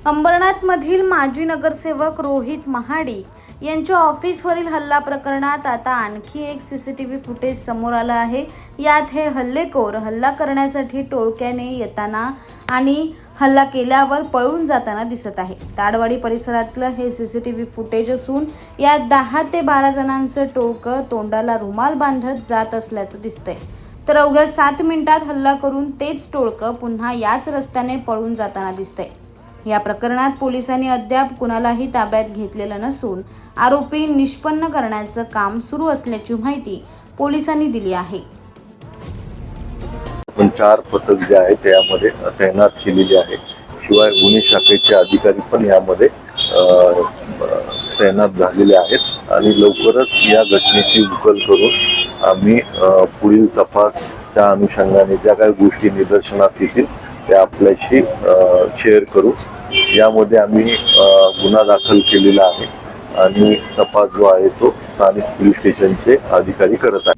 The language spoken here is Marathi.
अंबरनाथमधील माजी नगरसेवक रोहित महाडिक यांच्या ऑफिसवरील हल्ला प्रकरणात आता आणखी एक सीसीटीव्ही फुटेज समोर आलं आहे। यात हे हल्लेखोर हल्ला करण्यासाठी टोळक्याने येताना आणि हल्ला केल्यावर पळून जाताना दिसत आहे। ताडवाडी परिसरातलं हे सीसीटीव्ही फुटेज असून यात 10 ते 12 जणांचं टोळकं तोंडाला रुमाल बांधत जात असल्याचं दिसतंय। तर अवघ्या 7 मिनिटात हल्ला करून तेच टोळकं पुन्हा याच रस्त्याने पळून जाताना दिसतंय। या प्रकरणात पोलिसांनी अद्याप कुणालाही ताब्यात घेतलेलं नसून आरोपी निष्पन्न करण्याचं काम सुरू असल्याची माहिती पोलिसांनी दिली आहे। 4 पथक जे आहे त्यामध्ये तैनात केलेले आहे। शिवाय गुन्हे शाखेचे अधिकारी पण यामध्ये तैनात झालेले आहेत आणि लवकरच या घटनेची उकल करून आम्ही पुढील तपास त्या अनुषंगाने ज्या काही गोष्टी निदर्शनास येतील त्या आपल्याशी शेअर करू। यामध्ये आम्ही गुन्हा दाखल केलेला आहे आणि तपास जो आहे तो स्थानिक पोलीस स्टेशनचे अधिकारी करत आहेत।